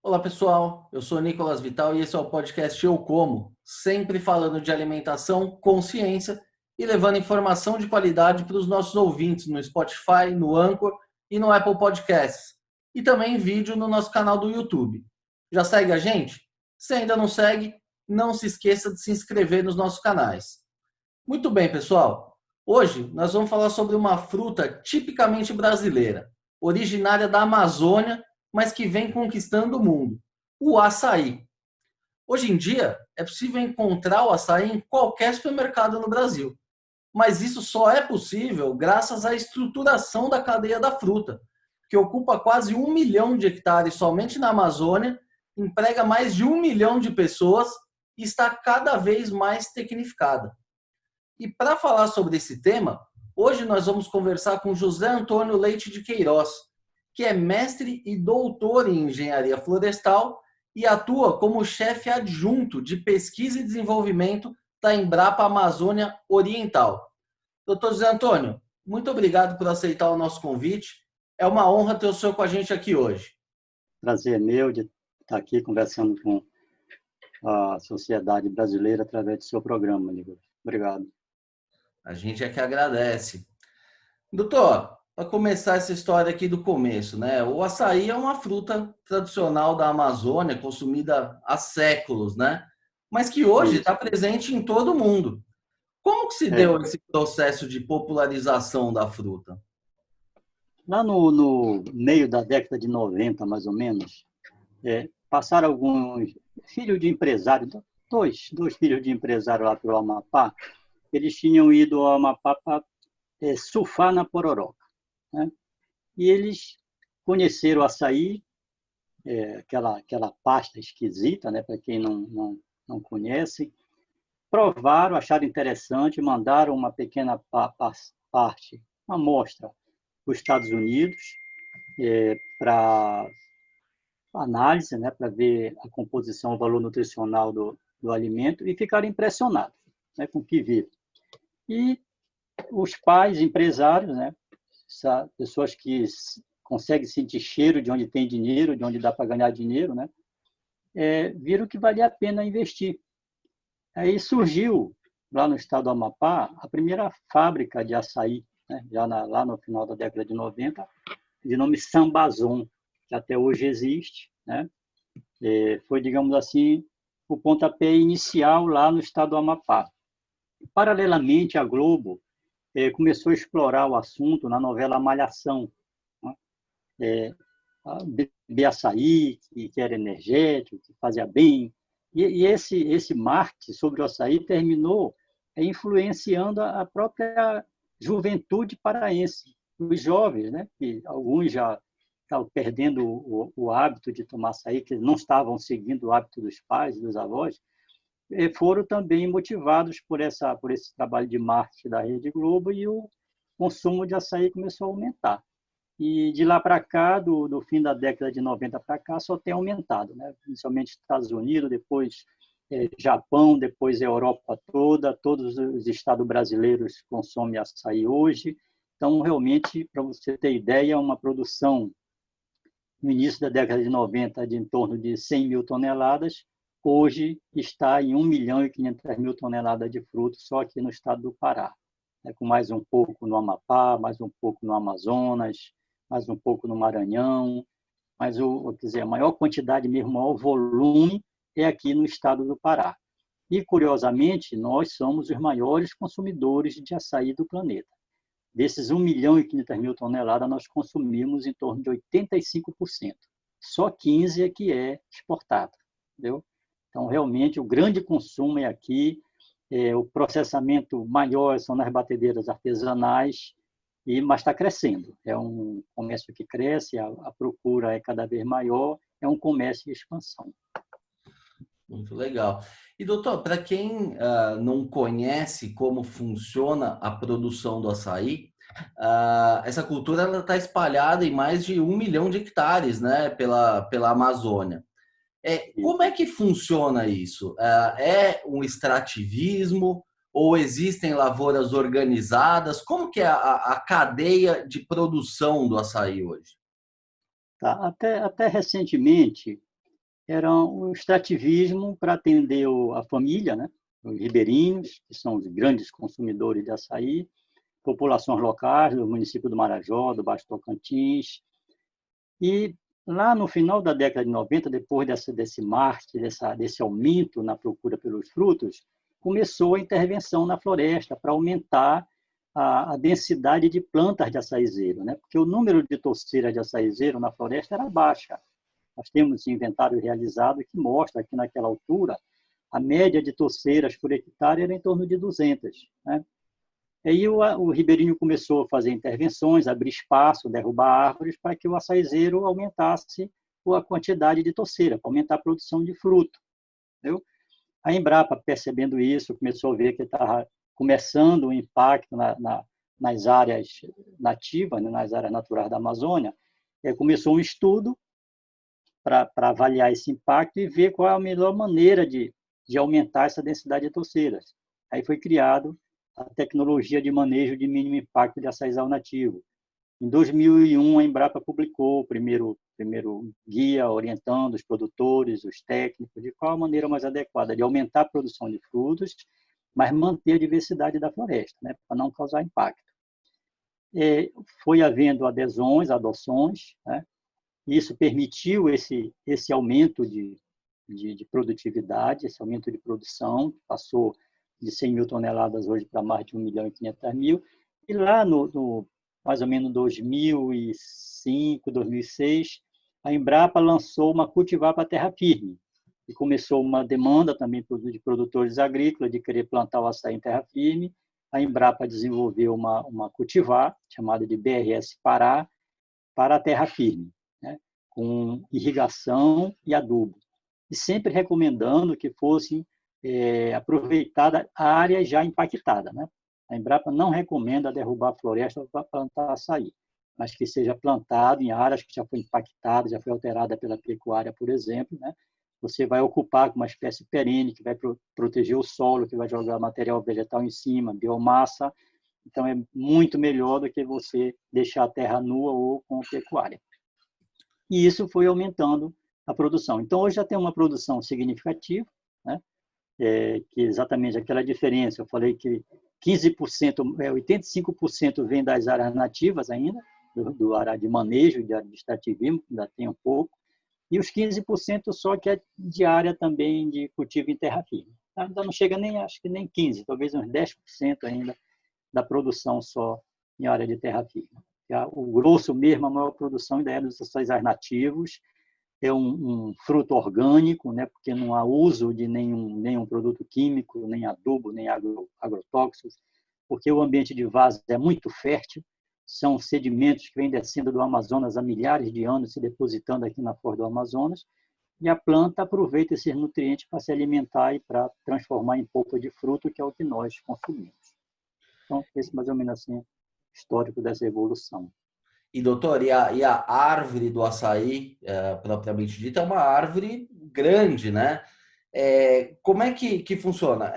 Olá pessoal, eu sou Nicolas Vital e esse é o podcast Eu Como, sempre falando de alimentação com ciência e levando informação de qualidade para os nossos ouvintes no Spotify, no Anchor e no Apple Podcasts. E também em vídeo no nosso canal do YouTube. Já segue a gente? Se ainda não segue, não se esqueça de se inscrever nos nossos canais. Muito bem, pessoal. Hoje nós vamos falar sobre uma fruta tipicamente brasileira, originária da Amazônia, mas que vem conquistando o mundo, o açaí. Hoje em dia, é possível encontrar o açaí em qualquer supermercado no Brasil, mas isso só é possível graças à estruturação da cadeia da fruta, que ocupa quase 1 milhão de hectares somente na Amazônia, emprega mais de 1 milhão de pessoas e está cada vez mais tecnificada. E para falar sobre esse tema, hoje nós vamos conversar com José Antônio Leite de Queiroz, que é mestre e doutor em engenharia florestal e atua como chefe adjunto de pesquisa e desenvolvimento da Embrapa Amazônia Oriental. Doutor José Antônio, muito obrigado por aceitar o nosso convite. É uma honra ter o senhor com a gente aqui hoje. Prazer meu de estar aqui conversando com a sociedade brasileira através do seu programa, Nicolas. Obrigado. A gente é que agradece. Doutor, para começar essa história aqui do começo, né? O açaí é uma fruta tradicional da Amazônia, consumida há séculos, né? Mas que hoje está presente em todo o mundo. Como que se deu esse processo de popularização da fruta? Lá no meio da década de 90, mais ou menos, passaram alguns filhos de empresário, dois filhos de empresário lá pelo Amapá, eles tinham ido ao Amapá para surfar na Pororoca, né? E eles conheceram o açaí, aquela pasta esquisita, né? Para quem não conhece, provaram, acharam interessante, mandaram uma pequena parte, uma amostra, para os Estados Unidos, para análise, né? Para ver a composição, o valor nutricional do alimento, e ficaram impressionados, né? Com o que viram. E os pais, empresários, né? Pessoas que conseguem sentir cheiro de onde tem dinheiro, de onde dá para ganhar dinheiro, né? Viram que valia a pena investir. Aí surgiu, lá no estado do Amapá, a primeira fábrica de açaí, né? Já lá no final da década de 90, de nome Sambazon, que até hoje existe, né? Foi, digamos assim, o pontapé inicial lá no estado do Amapá. Paralelamente, a Globo começou a explorar o assunto na novela Malhação, né? Beber açaí, que era energético, que fazia bem. E esse marketing sobre o açaí terminou influenciando a própria juventude paraense, os jovens, né? Que alguns já estavam perdendo o hábito de tomar açaí, que não estavam seguindo o hábito dos pais, dos avós, foram também motivados por esse trabalho de marketing da Rede Globo, e o consumo de açaí começou a aumentar. E de lá para cá, do fim da década de 90 para cá, só tem aumentado, né? Principalmente Estados Unidos, depois Japão, depois a Europa toda, todos os estados brasileiros consomem açaí hoje. Então, realmente, para você ter ideia, uma produção no início da década de 90 de em torno de 100 mil toneladas, hoje está em 1.500.000 toneladas de frutos só aqui no estado do Pará, né? Com mais um pouco no Amapá, mais um pouco no Amazonas, mais um pouco no Maranhão, mas quer dizer, a maior quantidade mesmo, o maior volume é aqui no estado do Pará. E, curiosamente, nós somos os maiores consumidores de açaí do planeta. Desses 1.500.000 toneladas, nós consumimos em torno de 85%. Só 15% é que é exportado, entendeu? Então, realmente, o grande consumo é aqui, o processamento maior são nas batedeiras artesanais, mas está crescendo. É um comércio que cresce, a procura é cada vez maior, é um comércio em expansão. Muito legal. E, doutor, para quem não conhece como funciona a produção do açaí, essa cultura está espalhada em mais de 1 milhão de hectares, né, pela Amazônia. Como é que funciona isso? É um extrativismo ou existem lavouras organizadas? Como que é a cadeia de produção do açaí hoje? Tá? Até recentemente, era o extrativismo para atender a família, né? Os ribeirinhos, que são os grandes consumidores de açaí, populações locais do município do Marajó, do Baixo Tocantins. E lá no final da década de 90, depois desse marketing, desse aumento na procura pelos frutos, começou a intervenção na floresta para aumentar a densidade de plantas de açaizeiro, né? Porque o número de torceiras de açaizeiro na floresta era baixa. Nós temos inventário realizado que mostra que, naquela altura, a média de torceiras por hectare era em torno de 200. Né? Aí o ribeirinho começou a fazer intervenções, abrir espaço, derrubar árvores, para que o açaizeiro aumentasse a quantidade de torceira, para aumentar a produção de fruto. Entendeu? A Embrapa, percebendo isso, começou a ver que estava começando o impacto nas áreas nativas, né, nas áreas naturais da Amazônia. Começou um estudo para avaliar esse impacto e ver qual é a melhor maneira de aumentar essa densidade de torceiras. Aí foi criado a tecnologia de manejo de mínimo impacto de açaizal nativo. Em 2001, a Embrapa publicou o primeiro guia orientando os produtores, os técnicos, de qual a maneira mais adequada de aumentar a produção de frutos, mas manter a diversidade da floresta, né, para não causar impacto. Foi havendo adesões, adoções, né? Isso permitiu esse aumento de produtividade, esse aumento de produção, que passou de 100 mil toneladas hoje para mais de 1.500.000. E lá no mais ou menos 2005, 2006, a Embrapa lançou uma cultivar para terra firme. E começou uma demanda também de produtores agrícolas de querer plantar o açaí em terra firme. A Embrapa desenvolveu uma cultivar, chamada de BRS Pará, para a terra firme, né? Com irrigação e adubo. E sempre recomendando que fosse aproveitada a área já impactada, né? A Embrapa não recomenda derrubar a floresta para plantar açaí, mas que seja plantado em áreas que já foi impactada, já foi alterada pela pecuária, por exemplo, né? Você vai ocupar com uma espécie perene que vai proteger o solo, que vai jogar material vegetal em cima, biomassa. Então, é muito melhor do que você deixar a terra nua ou com pecuária. E isso foi aumentando a produção. Então, hoje já tem uma produção significativa, né? Que é exatamente aquela diferença. Eu falei que 15%, 85% vem das áreas nativas ainda, do área de manejo, de administrativismo, que ainda tem um pouco, e os 15% só que é de área também de cultivo em terra firme. Ainda não chega nem, acho que nem 15%, talvez uns 10% ainda da produção só em área de terra firme. O grosso mesmo, a maior produção ainda é dos açaizais nativos, é um fruto orgânico, né, porque não há uso de nenhum produto químico, nem adubo, nem agrotóxicos, porque o ambiente de vaso é muito fértil, são sedimentos que vêm descendo do Amazonas há milhares de anos, se depositando aqui na foz do Amazonas, e a planta aproveita esses nutrientes para se alimentar e para transformar em polpa de fruto, que é o que nós consumimos. Então, esse mais ou menos assim, histórico dessa evolução. E, doutor, e a árvore do açaí, propriamente dita, é uma árvore grande, né? Como é que funciona?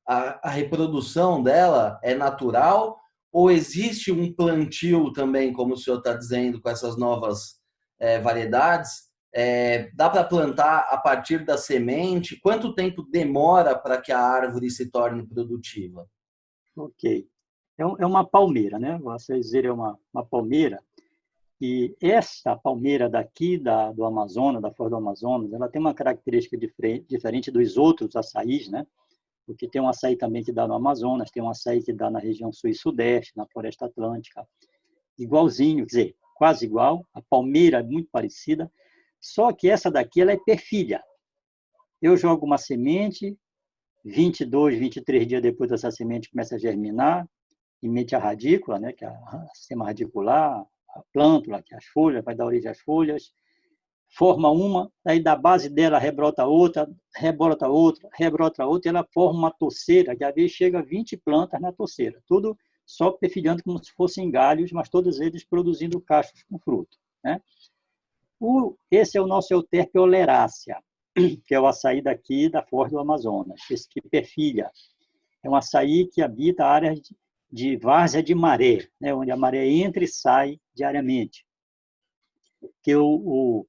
A reprodução dela é natural ou existe um plantio também, como o senhor está dizendo, com essas novas variedades? Dá para plantar a partir da semente? Quanto tempo demora para que a árvore se torne produtiva? Ok. É uma palmeira, né? O açaizeiro é uma palmeira. E essa palmeira daqui do Amazonas, da Foz do Amazonas, ela tem uma característica diferente dos outros açaís, né? Porque tem um açaí também que dá no Amazonas, tem um açaí que dá na região sul e sudeste, na Floresta Atlântica. Igualzinho, quer dizer, quase igual. A palmeira é muito parecida, só que essa daqui ela é perfilha. Eu jogo uma semente, 22, 23 dias depois dessa semente começa a germinar, emite a radícula, né, que é o sistema radicular, a plântula, que é as folhas, vai dar origem às folhas, forma uma, aí da base dela rebrota outra, rebrota outra, e ela forma uma torceira, que às vezes chega a 20 plantas na torceira, tudo só perfilhando como se fossem galhos, mas todos eles produzindo cachos com fruto, né? Esse é o nosso Euterpe oleracea, que é o açaí daqui da Foz do Amazonas, esse que perfilha. É um açaí que habita áreas de várzea de maré, né, onde a maré entra e sai diariamente. Que o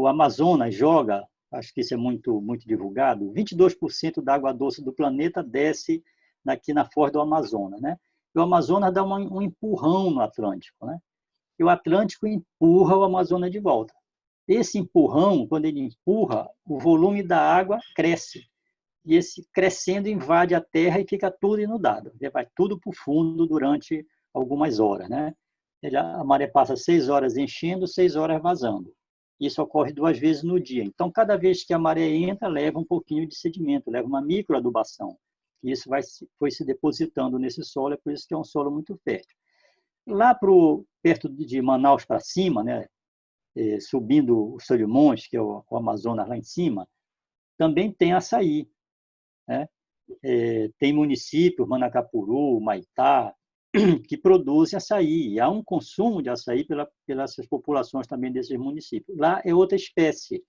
Amazonas joga, acho que isso é muito divulgado, 22% da água doce do planeta desce aqui na foz do Amazonas, né? E o Amazonas dá um empurrão no Atlântico, né? E o Atlântico empurra o Amazonas de volta. Esse empurrão, quando ele empurra, o volume da água cresce. E esse crescendo invade a terra e fica tudo inundado. Vai tudo para o fundo durante algumas horas, né? A maré passa 6 horas enchendo, 6 horas vazando. Isso ocorre 2 vezes no dia. Então, cada vez que a maré entra, leva um pouquinho de sedimento, leva uma microadubação. E isso foi se depositando nesse solo, é por isso que é um solo muito fértil. Lá perto de Manaus para cima, né, subindo o Solimões, que é o Amazonas lá em cima, também tem açaí, né? Tem municípios, Manacapuru, Maitá, que produzem açaí. E há um consumo de açaí pelas populações também desses municípios. Lá é outra espécie,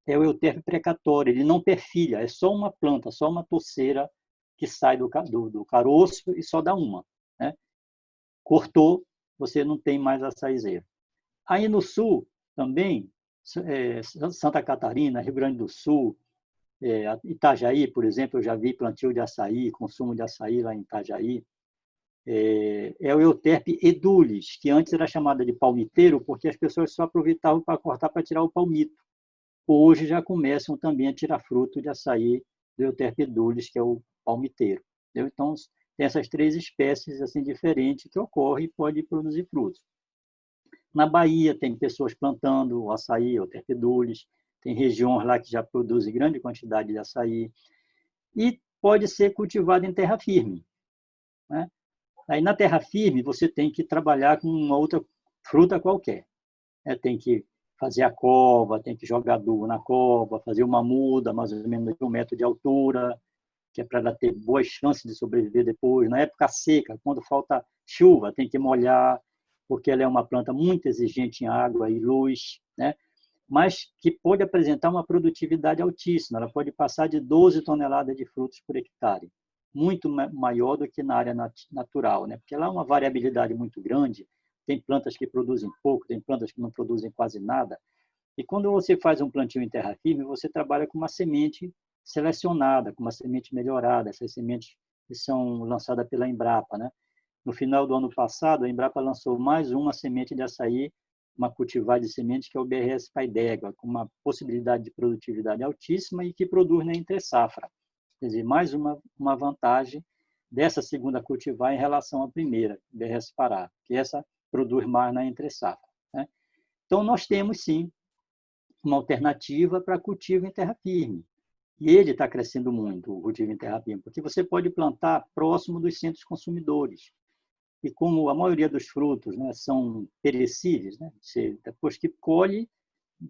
é o Euterpe precatório. Ele não perfilha, é só uma planta, só uma toceira que sai do caroço e só dá uma, né? Cortou, você não tem mais açaizeiro. Aí no sul, também, Santa Catarina, Rio Grande do Sul, Itajaí, por exemplo, eu já vi plantio de açaí, consumo de açaí lá em Itajaí. É o Euterpe edulis, que antes era chamada de palmiteiro, porque as pessoas só aproveitavam para cortar para tirar o palmito. Hoje já começam também a tirar fruto de açaí do Euterpe edulis, que é o palmiteiro. Entendeu? Então, tem essas 3 espécies assim diferentes que ocorrem e podem produzir frutos. Na Bahia, tem pessoas plantando o açaí, o Euterpe edulis, tem regiões lá que já produzem grande quantidade de açaí, e pode ser cultivado em terra firme, né? Aí, na terra firme, você tem que trabalhar com uma outra fruta qualquer, né? Tem que fazer a cova, tem que jogar adubo na cova, fazer uma muda, mais ou menos de 1 metro de altura, que é para ela ter boas chances de sobreviver depois. Na época seca, quando falta chuva, tem que molhar, porque ela é uma planta muito exigente em água e luz, né? Mas que pode apresentar uma produtividade altíssima. Ela pode passar de 12 toneladas de frutos por hectare, muito maior do que na área natural, né? Porque lá há uma variabilidade muito grande, tem plantas que produzem pouco, tem plantas que não produzem quase nada. E quando você faz um plantio em terra firme, você trabalha com uma semente selecionada, com uma semente melhorada. Essas sementes que são lançadas pela Embrapa, né? No final do ano passado, a Embrapa lançou mais uma semente de açaí, uma cultivar de semente, que é o BRS Pai d'Égua, com uma possibilidade de produtividade altíssima e que produz na entre-safra. Quer dizer, mais uma vantagem dessa segunda cultivar em relação à primeira, BRS Pará, que essa produz mais na entre-safra, né? Então, nós temos, sim, uma alternativa para cultivo em terra firme. E ele está crescendo muito, o cultivo em terra firme, porque você pode plantar próximo dos centros consumidores. E como a maioria dos frutos, né, são perecíveis, né, depois que colhe,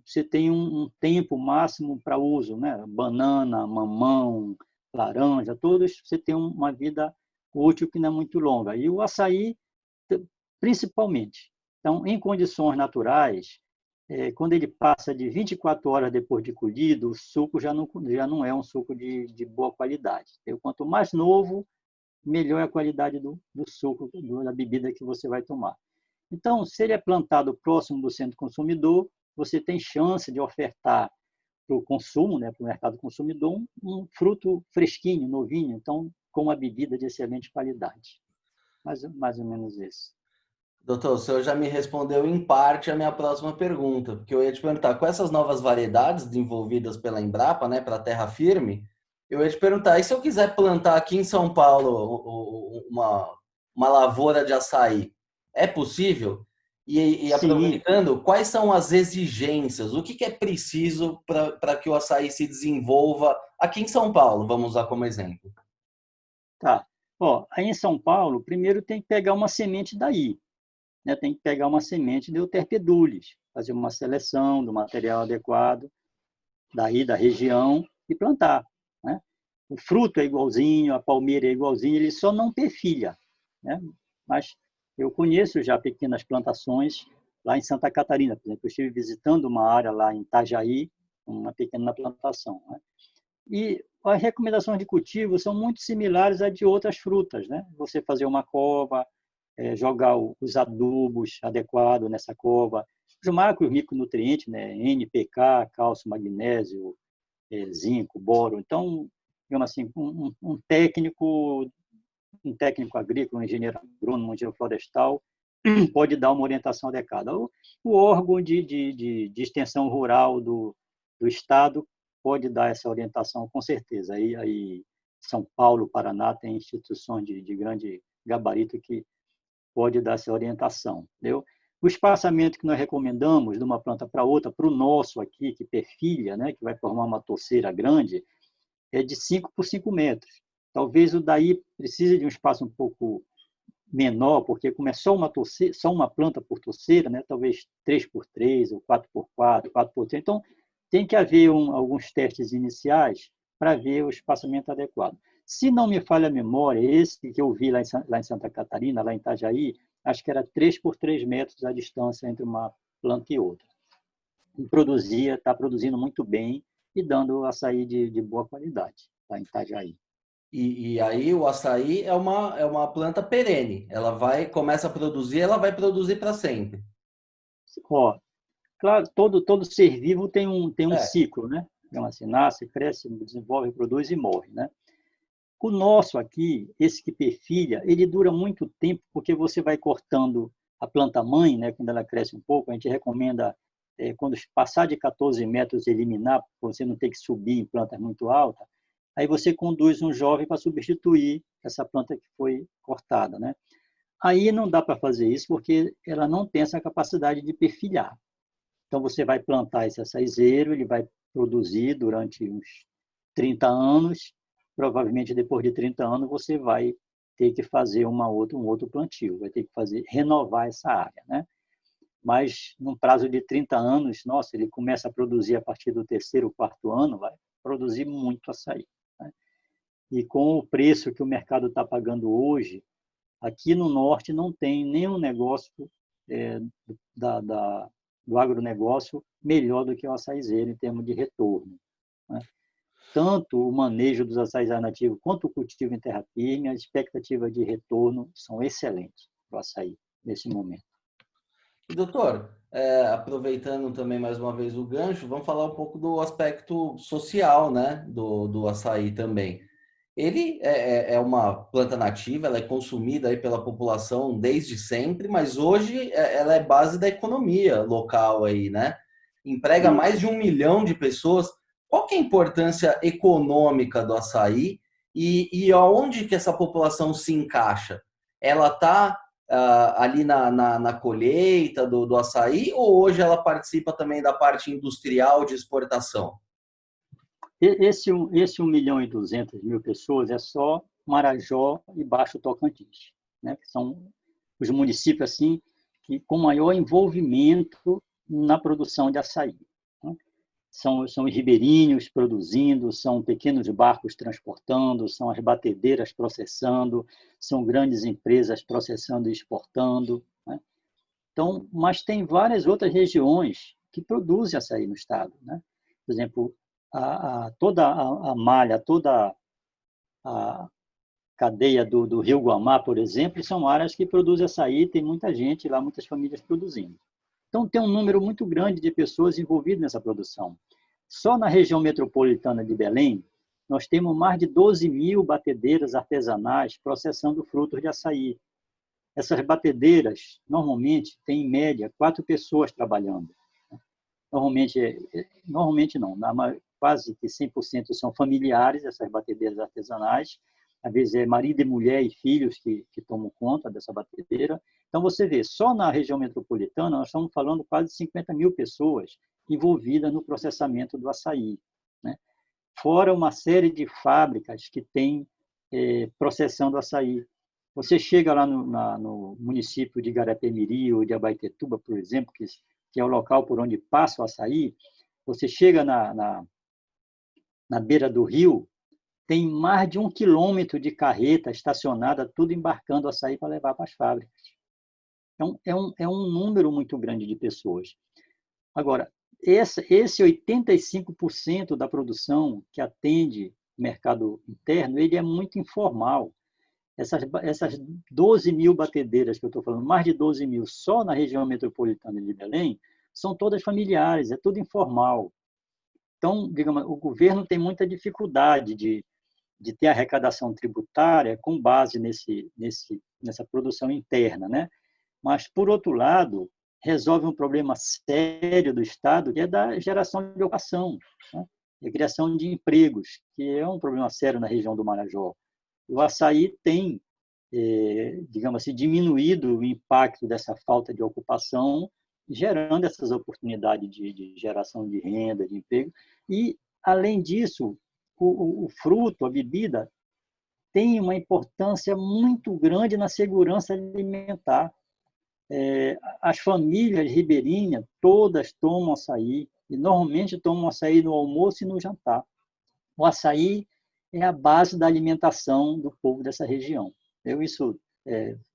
você tem um tempo máximo para uso, né? Banana, mamão, laranja, todos você tem uma vida útil que não é muito longa. E o açaí, principalmente. Então, em condições naturais, quando ele passa de 24 horas depois de colhido, o suco já não é um suco de boa qualidade. Quanto mais novo, melhor é a qualidade do suco, da bebida que você vai tomar. Então, se ele é plantado próximo do centro consumidor, você tem chance de ofertar para o consumo, né, para o mercado consumidor, um fruto fresquinho, novinho, então, com uma bebida de excelente qualidade. Mais ou menos isso. Doutor, o senhor já me respondeu em parte a minha próxima pergunta, porque eu ia te perguntar, com essas novas variedades desenvolvidas pela Embrapa, né, para terra firme, eu ia te perguntar, e se eu quiser plantar aqui em São Paulo uma lavoura de açaí, é possível? E Sim, aproveitando, quais são as exigências? O que é preciso para que o açaí se desenvolva aqui em São Paulo? Vamos usar como exemplo. tá. Aí em São Paulo, primeiro tem que pegar uma semente daí, né? Tem que pegar uma semente de Euterpe edulis, fazer uma seleção do material adequado daí da região e plantar, né? O fruto é igualzinho, a palmeira é igualzinho, ele só não perfilha, né? Mas eu conheço já pequenas plantações lá em Santa Catarina, por exemplo, eu estive visitando uma área lá em Itajaí, uma pequena plantação, né? E as recomendações de cultivo são muito similares à de outras frutas, né? Você fazer uma cova, jogar os adubos adequados nessa cova, os macros micronutrientes, né? NPK, cálcio, magnésio, zinco, boro. Então, digamos assim, um técnico agrícola, um engenheiro agrônomo, um engenheiro florestal, pode dar uma orientação adequada. O órgão de extensão rural do Estado pode dar essa orientação, com certeza. Aí São Paulo, Paraná, tem instituições de grande gabarito que pode dar essa orientação. Entendeu? O espaçamento que nós recomendamos de uma planta para outra, para o nosso aqui, que perfilha, né, que vai formar uma torceira grande, é de 5 por 5 metros. Talvez o daí precise de um espaço um pouco menor, porque como é só uma planta por torceira, né, talvez 3 por 3 ou 4 por 4, 4 por 3. Então, tem que haver alguns testes iniciais para ver o espaçamento adequado. Se não me falha a memória, esse que eu vi lá em Santa Catarina, lá em Itajaí, acho que era 3 por 3 metros a distância entre uma planta e outra. E está produzindo muito bem e dando açaí de boa qualidade lá em Itajaí. E aí o açaí é uma planta perene. Começa a produzir, ela vai produzir para sempre. Ó, claro, todo ser vivo tem um É. ciclo, né? Então, assim, nasce, cresce, desenvolve, produz e morre, né? O nosso aqui, esse que perfilha, ele dura muito tempo porque você vai cortando a planta mãe, né? Quando ela cresce um pouco, a gente recomenda, quando passar de 14 metros, eliminar, para você não ter que subir em plantas muito altas. Aí você conduz um jovem para substituir essa planta que foi cortada, né? Aí não dá para fazer isso porque ela não tem essa capacidade de perfilhar. Então você vai plantar esse açaizeiro, ele vai produzir durante uns 30 anos, provavelmente depois de 30 anos você vai ter que fazer um outro plantio, vai ter que renovar essa área, né? Mas num prazo de 30 anos, nossa, ele começa a produzir a partir do terceiro, quarto ano, vai produzir muito açaí, né? E com o preço que o mercado está pagando hoje, aqui no norte não tem nenhum negócio do agronegócio melhor do que o açaizeiro em termos de retorno, né? Tanto o manejo dos açaís nativos quanto o cultivo em terra firme, as expectativas de retorno são excelentes para o açaí nesse momento. E, doutor, aproveitando também mais uma vez o gancho, vamos falar um pouco do aspecto social, né, do açaí também. Ele é uma planta nativa, ela é consumida aí pela população desde sempre, mas hoje ela é base da economia local aí, né? Emprega mais de 1 milhão de pessoas. Qual que é a importância econômica do açaí e aonde que essa população se encaixa? Ela está ali na colheita do açaí ou hoje ela participa também da parte industrial de exportação? Esse 1.200.000 pessoas é só Marajó e Baixo Tocantins, né? Que são os municípios assim que com maior envolvimento na produção de açaí, né? São os ribeirinhos produzindo, são pequenos barcos transportando, são as batedeiras processando, são grandes empresas processando e exportando, né? Então, mas tem várias outras regiões que produzem açaí no estado, né? Por exemplo, toda a malha, toda a cadeia do Rio Guamá, por exemplo, são áreas que produzem açaí, tem muita gente lá, muitas famílias produzindo. Então, tem um número muito grande de pessoas envolvidas nessa produção. Só na região metropolitana de Belém, nós temos mais de 12.000 batedeiras artesanais processando frutos de açaí. Essas batedeiras, normalmente, têm, em média, 4 pessoas trabalhando. Normalmente não, quase que 100% são familiares, essas batedeiras artesanais. Às vezes é marido e mulher e filhos que tomam conta dessa batedeira. Então, você vê, só na região metropolitana, nós estamos falando quase 50.000 pessoas envolvidas no processamento do açaí, né? Fora uma série de fábricas que têm processando açaí. Você chega lá no município de Garapé-Miri ou de Abaetetuba, por exemplo, que é o local por onde passa o açaí, você chega na beira do rio, tem mais de 1 quilômetro de carreta estacionada, tudo embarcando açaí para levar para as fábricas. Então, é um número muito grande de pessoas. Agora, esse 85% da produção que atende mercado interno, ele é muito informal. Essas 12 mil batedeiras que eu estou falando, mais de 12 mil só na região metropolitana de Belém, são todas familiares, é tudo informal. Então, digamos, o governo tem muita dificuldade de ter arrecadação tributária com base nessa produção interna, né? Mas, por outro lado, resolve um problema sério do Estado, que é da geração de ocupação, né? E a criação de empregos, que é um problema sério na região do Marajó. O açaí tem, digamos assim, diminuído o impacto dessa falta de ocupação, gerando essas oportunidades de geração de renda, de emprego. E, além disso, o fruto, a bebida, tem uma importância muito grande na segurança alimentar. As famílias ribeirinhas todas tomam açaí, e normalmente tomam açaí no almoço e no jantar. O açaí é a base da alimentação do povo dessa região.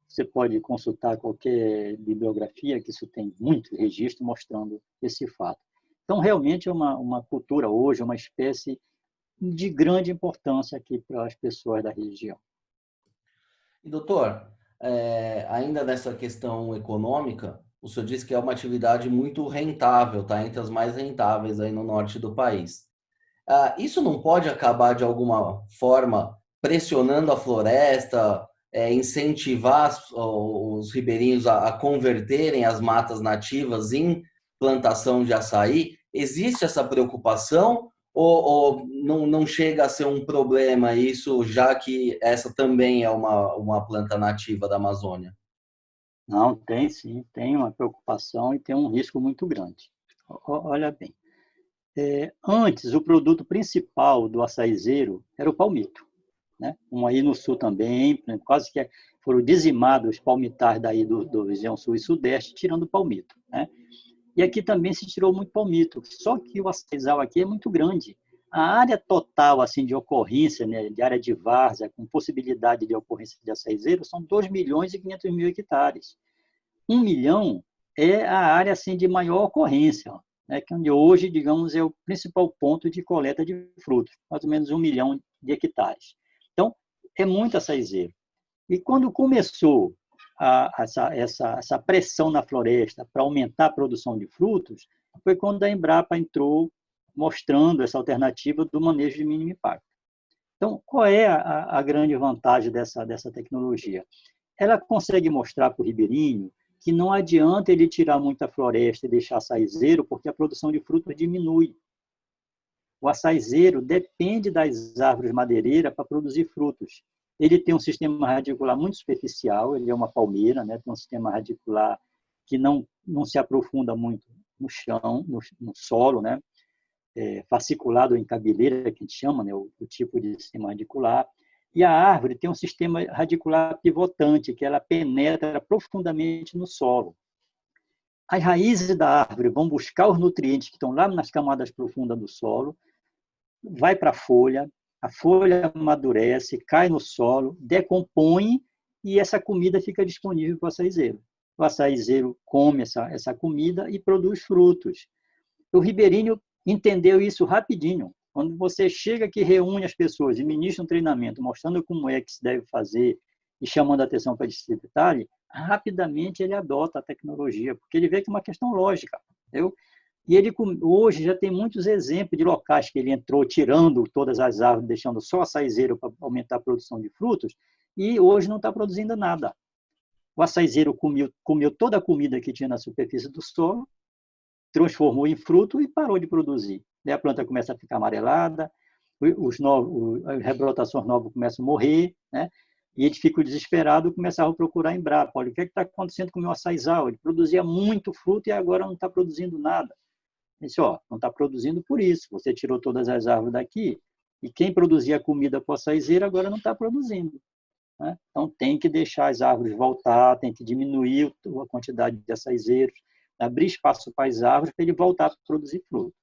Você pode consultar qualquer bibliografia, que isso tem muito registro mostrando esse fato. Então, realmente é uma cultura hoje, uma espécie de grande importância aqui para as pessoas da região. E, doutor, ainda nessa questão econômica, o senhor disse que é uma atividade muito rentável, tá? Entre as mais rentáveis aí no norte do país. Isso não pode acabar, de alguma forma, pressionando a floresta, incentivar os ribeirinhos a converterem as matas nativas em plantação de açaí? Existe essa preocupação ou não chega a ser um problema isso, já que essa também é uma planta nativa da Amazônia? Não, tem sim, tem uma preocupação e tem um risco muito grande. Olha bem, antes o produto principal do açaizeiro era o palmito, né? Como aí no sul também, quase que foram dizimados os palmitais daí do região sul e sudeste, tirando o palmito, né? E aqui também se tirou muito palmito, só que o açaizal aqui é muito grande. A área total assim de ocorrência, né, de área de várzea, com possibilidade de ocorrência de açaizeiro, são 2.500.000 hectares. 1 milhão é a área assim, de maior ocorrência, né, que onde hoje, digamos, é o principal ponto de coleta de frutos, mais ou menos 1 milhão de hectares. Então, é muito açaizeiro. E quando começou essa pressão na floresta para aumentar a produção de frutos, foi quando a Embrapa entrou mostrando essa alternativa do manejo de mínimo impacto. Então, qual é a grande vantagem dessa tecnologia? Ela consegue mostrar para o ribeirinho que não adianta ele tirar muita floresta e deixar açaizeiro, porque a produção de frutos diminui. O açaizeiro depende das árvores madeireiras para produzir frutos. Ele tem um sistema radicular muito superficial, ele é uma palmeira, né? Tem um sistema radicular que não se aprofunda muito no chão, no solo, né? Fasciculado em cabeleira, que a gente chama, né? o tipo de sistema radicular. E a árvore tem um sistema radicular pivotante, que ela penetra profundamente no solo. As raízes da árvore vão buscar os nutrientes que estão lá nas camadas profundas do solo, vai para a folha amadurece, cai no solo, decompõe e essa comida fica disponível para o açaizeiro. O açaizeiro come essa comida e produz frutos. O ribeirinho entendeu isso rapidinho. Quando você chega aqui, reúne as pessoas e ministra um treinamento mostrando como é que se deve fazer e chamando a atenção para esse detalhe, rapidamente ele adota a tecnologia, porque ele vê que é uma questão lógica. Entendeu? E ele hoje já tem muitos exemplos de locais que ele entrou tirando todas as árvores, deixando só açaizeiro para aumentar a produção de frutos, e hoje não está produzindo nada. O açaizeiro comeu toda a comida que tinha na superfície do solo, transformou em fruto e parou de produzir. Daí a planta começa a ficar amarelada, as rebrotações novas começam a morrer, né? E ele fica desesperado e começava a procurar a Embrapa. Olha, o que está acontecendo com o meu açaizal? Ele produzia muito fruto e agora não está produzindo nada. Ele disse, não está produzindo por isso. Você tirou todas as árvores daqui e quem produzia comida para o açaizeiro agora não está produzindo. Né? Então, tem que deixar as árvores voltar, tem que diminuir a quantidade de açaizeiros, abrir espaço para as árvores para ele voltar a produzir fruto.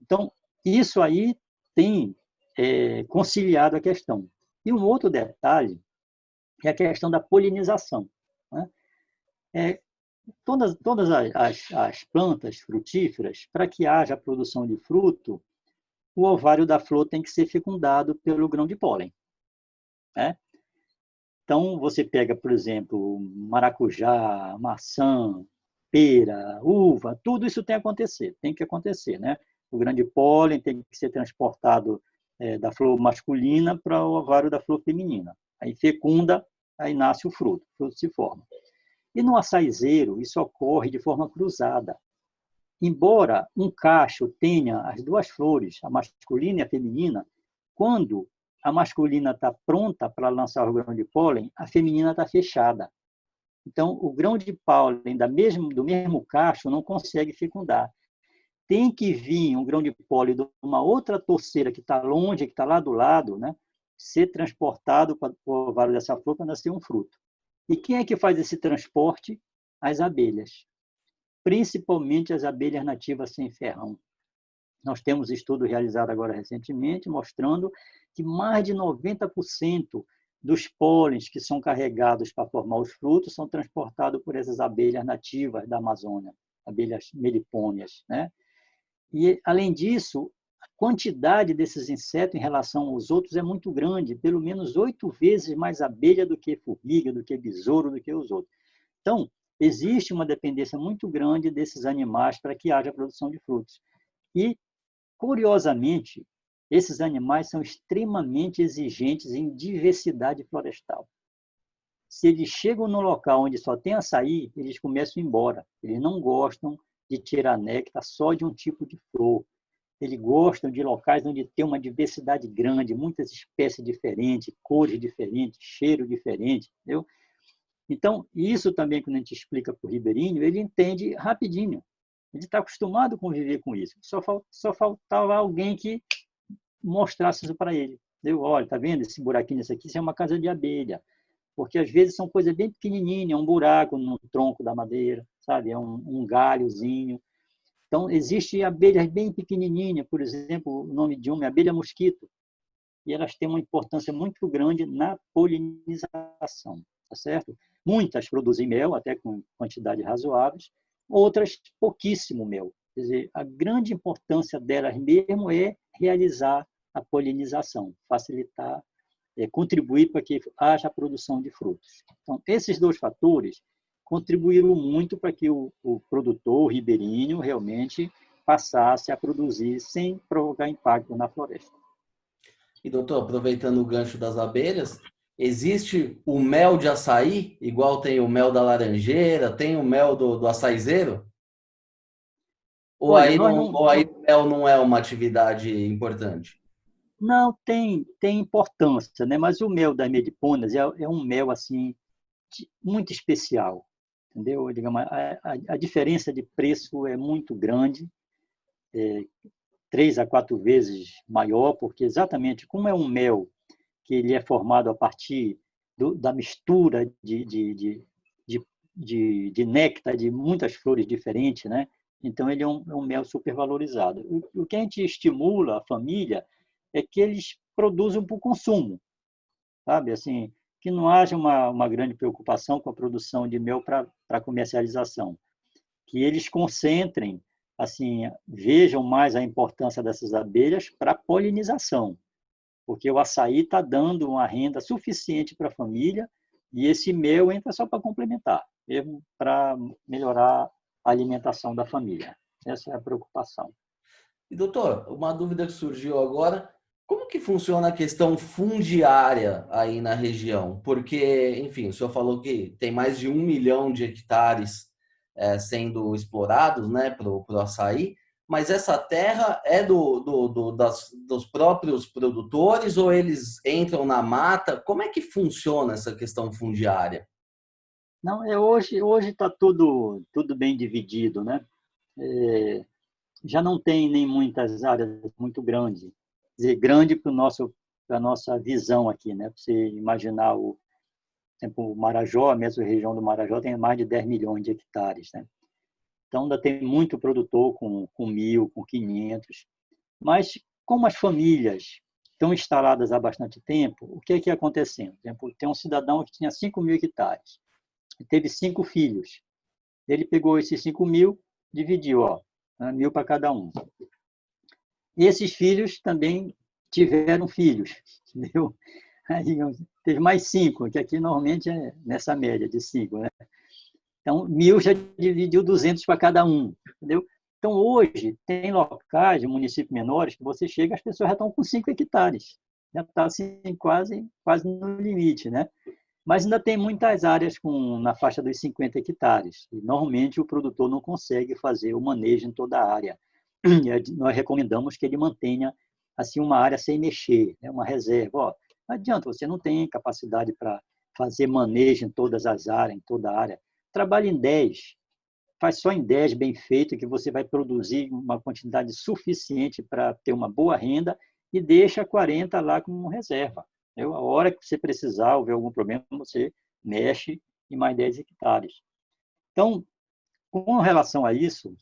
Então, isso aí tem conciliado a questão. E um outro detalhe é a questão da polinização. Né? Todas as plantas frutíferas, para que haja produção de fruto, o ovário da flor tem que ser fecundado pelo grão de pólen, né? Então, você pega, por exemplo, maracujá, maçã, pera, uva, tudo isso tem que acontecer, né? O grão de pólen tem que ser transportado da flor masculina para o ovário da flor feminina. Aí fecunda, aí nasce o fruto se forma. E no açaizeiro, isso ocorre de forma cruzada. Embora um cacho tenha as duas flores, a masculina e a feminina, quando a masculina está pronta para lançar o grão de pólen, a feminina está fechada. Então, o grão de pólen do mesmo cacho não consegue fecundar. Tem que vir um grão de pólen de uma outra torceira que está longe, que está lá do lado, né, ser transportado para o ovário dessa flor para nascer um fruto. E quem é que faz esse transporte? As abelhas. Principalmente as abelhas nativas sem ferrão. Nós temos estudo realizado agora recentemente mostrando que mais de 90% dos pólens que são carregados para formar os frutos são transportados por essas abelhas nativas da Amazônia, abelhas melipônias, né? E, além disso, a quantidade desses insetos em relação aos outros é muito grande, pelo menos 8 vezes mais abelha do que formiga, do que besouro, do que os outros. Então, existe uma dependência muito grande desses animais para que haja produção de frutos. E, curiosamente, esses animais são extremamente exigentes em diversidade florestal. Se eles chegam no local onde só tem açaí, eles começam a ir embora. Eles não gostam de tirar néctar só de um tipo de flor. Eles gostam de locais onde tem uma diversidade grande, muitas espécies diferentes, cores diferentes, cheiro diferente, entendeu? Então, isso também, quando a gente explica para o ribeirinho, ele entende rapidinho. Ele está acostumado a conviver com isso. Só faltava alguém que mostrasse isso para ele. Entendeu? Olha, está vendo esse buraquinho, isso aqui? Isso é uma casa de abelha. Porque, às vezes, são coisas bem pequenininhas, um buraco no tronco da madeira, sabe? É um galhozinho. Então, existem abelhas bem pequenininhas, por exemplo, o nome de uma é abelha mosquito, e elas têm uma importância muito grande na polinização, tá certo? Muitas produzem mel, até com quantidades razoáveis, outras pouquíssimo mel. Quer dizer, a grande importância delas mesmo é realizar a polinização, facilitar, contribuir para que haja a produção de frutos. Então, esses dois fatores contribuíram muito para que o produtor, o ribeirinho, realmente passasse a produzir sem provocar impacto na floresta. E, doutor, aproveitando o gancho das abelhas, existe o mel de açaí, igual tem o mel da laranjeira, tem o mel do açaizeiro? Ou Olha, aí, ou aí o mel não é uma atividade importante? não tem importância, né? Mas o mel das melipônias é um mel assim muito especial, entendeu? Digamos, a diferença de preço é muito grande, 3 a 4 vezes maior, porque exatamente como é um mel que ele é formado a partir da mistura de néctar de muitas flores diferentes, né? Então, ele é um mel supervalorizado. O que a gente estimula a família é que eles produzam para o consumo, sabe? Assim, que não haja uma grande preocupação com a produção de mel para comercialização. Que eles concentrem, assim, vejam mais a importância dessas abelhas para a polinização, porque o açaí está dando uma renda suficiente para a família e esse mel entra só para complementar, mesmo para melhorar a alimentação da família. Essa é a preocupação. E, doutor, uma dúvida que surgiu agora, como que funciona a questão fundiária aí na região? Porque, enfim, o senhor falou que tem mais de 1 milhão de hectares sendo explorados, né, para o açaí, mas essa terra é dos próprios produtores ou eles entram na mata? Como é que funciona essa questão fundiária? Não, hoje está tudo bem dividido, né? Já não tem nem muitas áreas muito grandes, quer dizer, grande para a nossa visão aqui, né? Para você imaginar por exemplo, o Marajó, a mesma região do Marajó tem mais de 10 milhões de hectares, né? Então ainda tem muito produtor com 1.000, com 500, mas como as famílias estão instaladas há bastante tempo, o que é que ia acontecendo? Por exemplo, tem um cidadão que tinha 5.000 hectares, teve 5 filhos. Ele pegou esses 5.000, dividiu, 1.000 para cada um. esses filhos também tiveram filhos, entendeu? Aí teve mais 5, que aqui normalmente é nessa média de 5, né? Então, 1.000 já dividiu 200 para cada um, entendeu? Então, hoje, tem locais, municípios menores, que você chega, as pessoas já estão com 5 hectares. Já está assim, quase no limite, né? Mas ainda tem muitas áreas na faixa dos 50 hectares. E, normalmente, o produtor não consegue fazer o manejo em toda a área. E nós recomendamos que ele mantenha assim, uma área sem mexer, né? Uma reserva. Ó, não adianta, você não tem capacidade para fazer manejo em todas as áreas, em toda a área. Trabalhe em 10, faz só em 10 bem feito, que você vai produzir uma quantidade suficiente para ter uma boa renda e deixa 40 lá como reserva. Entendeu? A hora que você precisar, houver algum problema, você mexe em mais 10 hectares. Então, com relação a isso,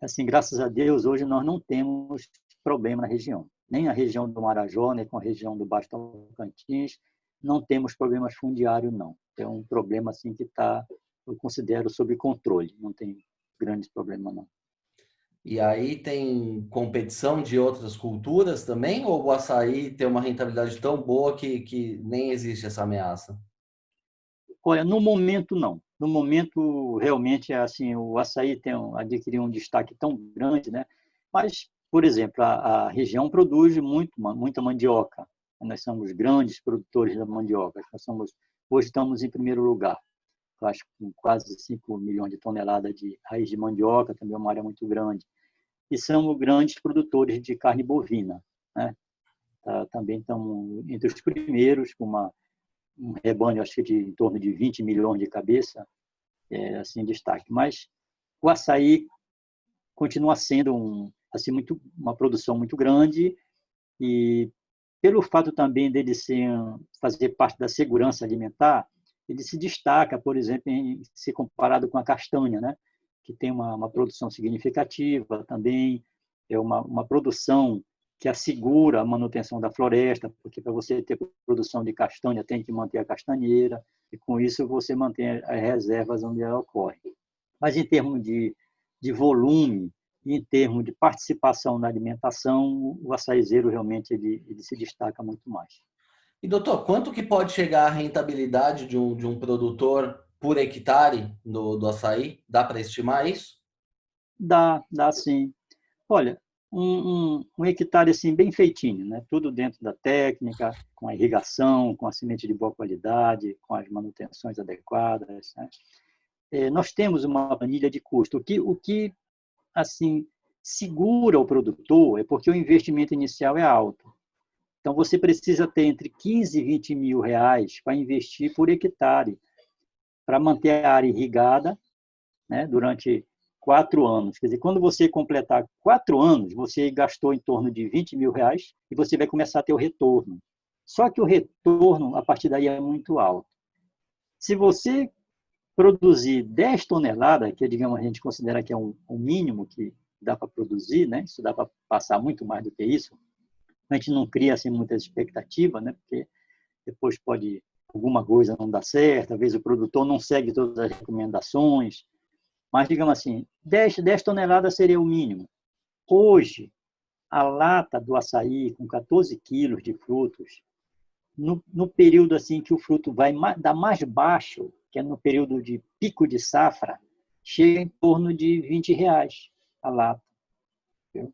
assim, graças a Deus, hoje nós não temos problema na região. Nem a região do Marajó, nem com a região do Baixo Tocantins, não temos problemas fundiários, não. É um problema assim que está, eu considero, sob controle. Não tem grandes problemas, não. E aí tem competição de outras culturas também? Ou o açaí tem uma rentabilidade tão boa que nem existe essa ameaça? Olha, no momento, não. No momento, realmente, assim, o açaí adquiriu um destaque tão grande, né? Mas, por exemplo, a região produz muita mandioca. Nós somos grandes produtores da mandioca. Hoje estamos em primeiro lugar. Eu acho que com quase 5 milhões de toneladas de raiz de mandioca, também é uma área muito grande. E somos grandes produtores de carne bovina, né? Também estamos entre os primeiros, com um rebanho, acho que em torno de 20 milhões de cabeça, assim, destaque. Mas o açaí continua sendo assim, uma produção muito grande e, pelo fato também dele fazer parte da segurança alimentar, ele se destaca, por exemplo, em ser comparado com a castanha, né? Que tem uma produção significativa também, é uma produção que assegura a manutenção da floresta, porque para você ter produção de castanha tem que manter a castanheira, e com isso você mantém as reservas onde ela ocorre. Mas em termos de volume e em termos de participação na alimentação, o açaizeiro realmente ele se destaca muito mais. E, doutor, quanto que pode chegar a rentabilidade de um produtor por hectare do açaí? Dá para estimar isso? Dá sim. Olha, um hectare assim bem feitinho, né? Tudo dentro da técnica, com a irrigação, com a semente de boa qualidade, com as manutenções adequadas, né? Nós temos uma planilha de custo. O que assim segura o produtor é porque o investimento inicial é alto. Então você precisa ter entre 15 e 20 mil reais para investir por hectare, para manter a área irrigada, né, durante 4 anos. Quer dizer, quando você completar 4 anos, você gastou em torno de 20 mil reais e você vai começar a ter o retorno. Só que o retorno, a partir daí, é muito alto. Se você produzir 10 toneladas, que digamos, a gente considera que é um mínimo que dá para produzir, né? Isso dá para passar muito mais do que isso. A gente não cria assim, muitas expectativas, né? Porque depois alguma coisa não dar certo, às vezes o produtor não segue todas as recomendações, mas, digamos assim, 10 toneladas seria o mínimo. Hoje, a lata do açaí com 14 quilos de frutos, no período assim que o fruto vai dar mais baixo, que é no período de pico de safra, chega em torno de 20 reais a lata. Entendeu?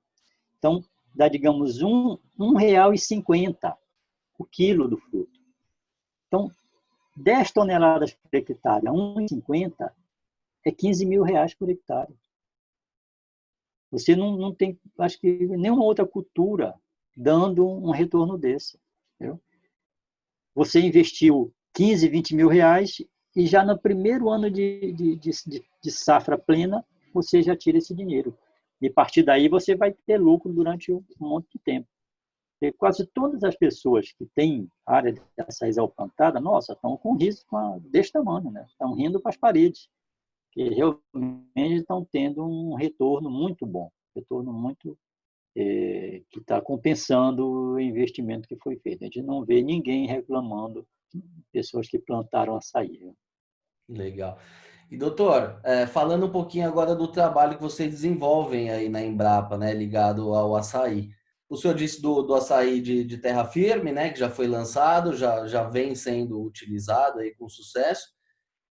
Então, dá, digamos, R$ 1,50 o quilo do fruto. Então, 10 toneladas por hectare a 1,50 é 15 mil reais por hectare. Você não tem, acho que, nenhuma outra cultura dando um retorno desse. Entendeu? Você investiu 15, 20 mil reais e já no primeiro ano de safra plena, você já tira esse dinheiro. E a partir daí você vai ter lucro durante um monte de tempo. E quase todas as pessoas que têm área de açaí plantada, nossa, estão com risco desse tamanho, né? Estão rindo para as paredes, que realmente estão tendo um retorno muito bom, retorno muito que está compensando o investimento que foi feito. A gente não vê ninguém reclamando, pessoas que plantaram açaí. Legal. E doutor, falando um pouquinho agora do trabalho que vocês desenvolvem aí na Embrapa, né, ligado ao açaí. O senhor disse do açaí de terra firme, né, que já foi lançado, já vem sendo utilizado aí com sucesso.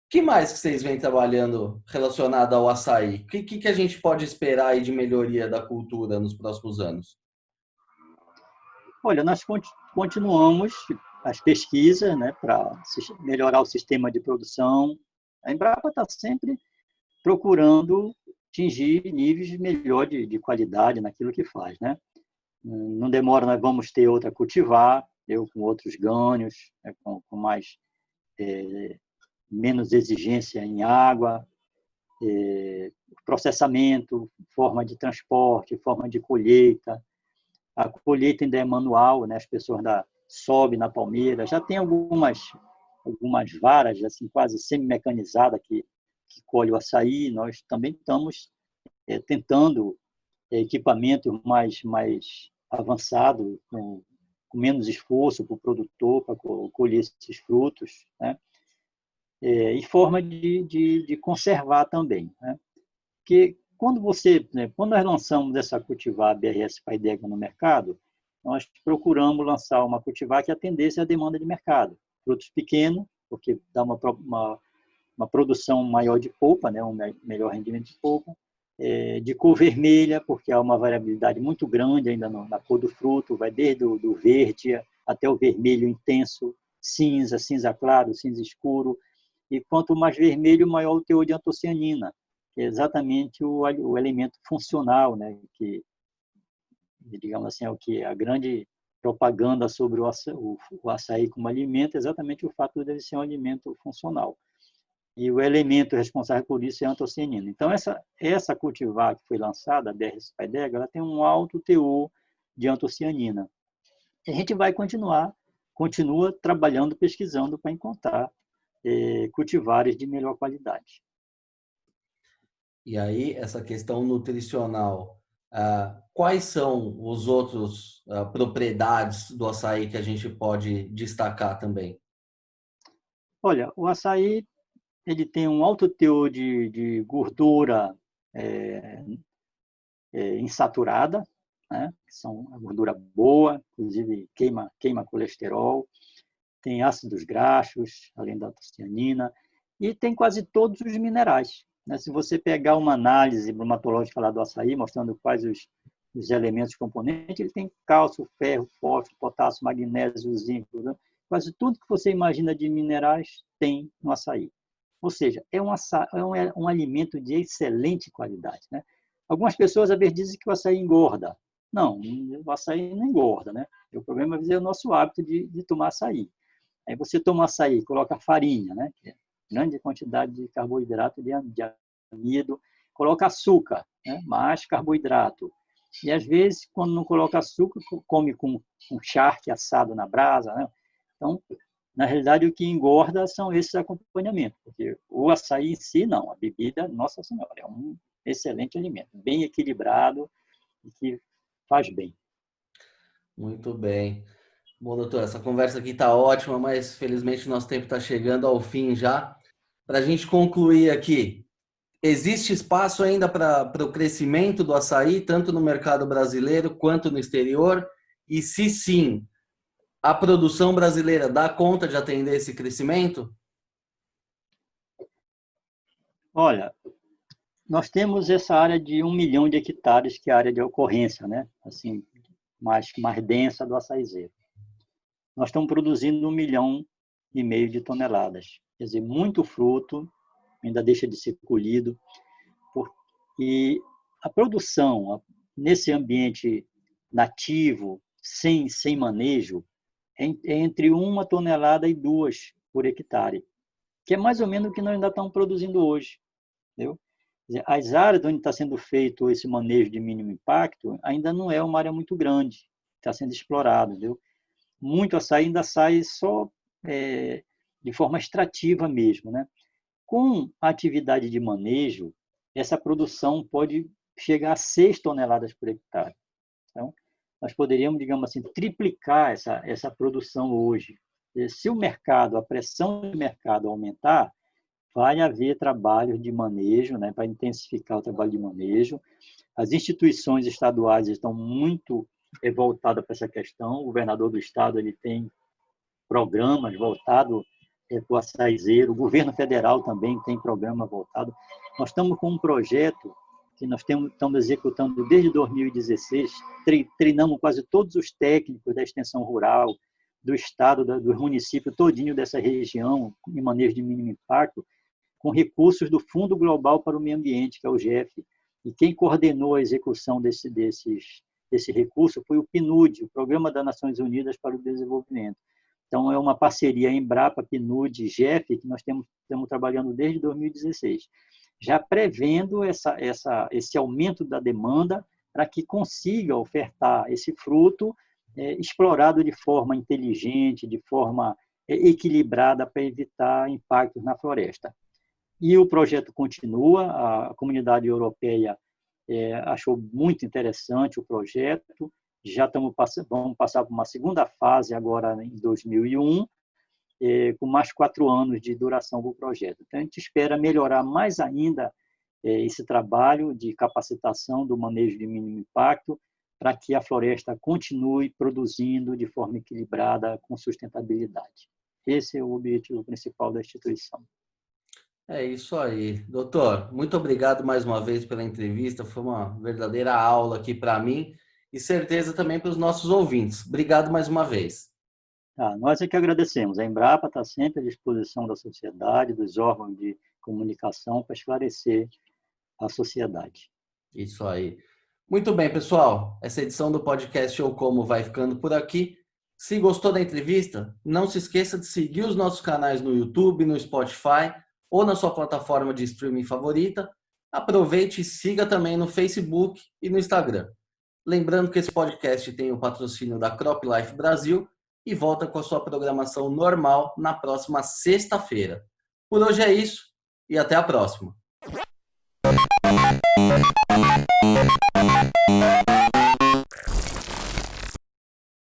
Que mais que vocês vêm trabalhando relacionado ao açaí? O que a gente pode esperar aí de melhoria da cultura nos próximos anos? Olha, nós continuamos as pesquisas, né, para melhorar o sistema de produção. A Embrapa está sempre procurando atingir níveis melhor de qualidade naquilo que faz, né? Não demora, nós vamos ter outra cultivar, eu com outros ganhos, né, com mais menos exigência em água, processamento, forma de transporte, forma de colheita. A colheita ainda é manual, né? As pessoas sobem na palmeira. Já tem algumas varas assim quase semi-mecanizadas que colhe o açaí. Nós também estamos tentando equipamento mais avançado, com menos esforço para o produtor para colher esses frutos, né? E forma de conservar também, né? Porque quando nós lançamos essa cultivar BRS Paidega no mercado, nós procuramos lançar uma cultivar que atendesse à demanda de mercado. Frutos pequenos, porque dá uma produção maior de polpa, né, um melhor rendimento de polpa, de cor vermelha, porque há uma variabilidade muito grande ainda na cor do fruto, vai desde do verde até o vermelho intenso, cinza, cinza claro, cinza escuro, e quanto mais vermelho, maior o teor de antocianina, que é exatamente o elemento funcional, né, que, digamos assim, é o que a grande propaganda sobre o açaí como alimento, é exatamente o fato de ele ser um alimento funcional. E o elemento responsável por isso é a antocianina. Então, essa cultivar que foi lançada, a BR Spaidega, ela tem um alto teor de antocianina. E a gente vai continua trabalhando, pesquisando para encontrar cultivares de melhor qualidade. E aí, essa questão nutricional, quais são os outros propriedades do açaí que a gente pode destacar também? Olha, o açaí ele tem um alto teor de gordura é, insaturada, né? Que são a gordura boa, inclusive queima colesterol, tem ácidos graxos, além da antocianina, e tem quase todos os minerais, né? Se você pegar uma análise bromatológica lá do açaí, mostrando quais os elementos componentes, ele tem cálcio, ferro, fósforo, potássio, magnésio, zinco, né? Quase tudo que você imagina de minerais tem no açaí. Ou seja, é um alimento de excelente qualidade, né? Algumas pessoas, às vezes, dizem que o açaí engorda. Não, o açaí não engorda, né? O problema é o nosso hábito de tomar açaí. Aí você toma açaí, coloca farinha, né? Que é grande quantidade de carboidrato, de amido, coloca açúcar, né? Mais carboidrato. E, às vezes, quando não coloca açúcar, come com charque assado na brasa, né? Então, na realidade, o que engorda são esses acompanhamentos, porque o açaí em si, não. A bebida, nossa senhora, é um excelente alimento, bem equilibrado e que faz bem. Muito bem. Bom, doutor, essa conversa aqui está ótima, mas felizmente o nosso tempo está chegando ao fim já. Para a gente concluir aqui, existe espaço ainda para o crescimento do açaí, tanto no mercado brasileiro quanto no exterior? E se sim, a produção brasileira dá conta de atender esse crescimento? Olha, nós temos essa área de 1 milhão de hectares, que é a área de ocorrência, né? Assim, mais densa do açaizeiro. Nós estamos produzindo 1,5 milhão de toneladas. Quer dizer, muito fruto, ainda deixa de ser colhido. E a produção nesse ambiente nativo, sem manejo, é entre 1 tonelada e 2 por hectare, que é mais ou menos o que nós ainda estamos produzindo hoje. Entendeu? As áreas onde está sendo feito esse manejo de mínimo impacto ainda não é uma área muito grande, está sendo explorado. Entendeu? Muito açaí ainda sai só de forma extrativa mesmo, né? Com a atividade de manejo, essa produção pode chegar a 6 toneladas por hectare. Então, nós poderíamos, digamos assim, triplicar essa produção hoje. E se a pressão do mercado aumentar, vai haver trabalhos de manejo, né, para intensificar o trabalho de manejo. As instituições estaduais estão muito voltadas para essa questão. O governador do estado ele tem programas voltados para o açaizeiro. O governo federal também tem programa voltado. Nós estamos com um projeto que nós estamos executando desde 2016, treinamos quase todos os técnicos da extensão rural, do estado, do município todinho dessa região, em manejo de mínimo impacto, com recursos do Fundo Global para o Meio Ambiente, que é o GEF. E quem coordenou a execução desse recurso foi o PNUD, o Programa das Nações Unidas para o Desenvolvimento. Então, é uma parceria Embrapa, PNUD e GEF, que nós estamos trabalhando desde 2016, já prevendo esse aumento da demanda para que consiga ofertar esse fruto explorado de forma inteligente, de forma equilibrada para evitar impactos na floresta. E o projeto continua, a comunidade europeia achou muito interessante o projeto, vamos passar por uma segunda fase agora em 2001, com mais 4 anos de duração do projeto. Então, a gente espera melhorar mais ainda esse trabalho de capacitação do manejo de mínimo impacto, para que a floresta continue produzindo de forma equilibrada, com sustentabilidade. Esse é o objetivo principal da instituição. É isso aí. Doutor, muito obrigado mais uma vez pela entrevista. Foi uma verdadeira aula aqui para mim e certeza também para os nossos ouvintes. Obrigado mais uma vez. Nós é que agradecemos. A Embrapa está sempre à disposição da sociedade, dos órgãos de comunicação, para esclarecer a sociedade. Isso aí. Muito bem, pessoal. Essa edição do podcast Eu Como vai ficando por aqui. Se gostou da entrevista, não se esqueça de seguir os nossos canais no YouTube, no Spotify ou na sua plataforma de streaming favorita. Aproveite e siga também no Facebook e no Instagram. Lembrando que esse podcast tem o patrocínio da Crop Life Brasil e volta com a sua programação normal na próxima sexta-feira. Por hoje é isso e até a próxima.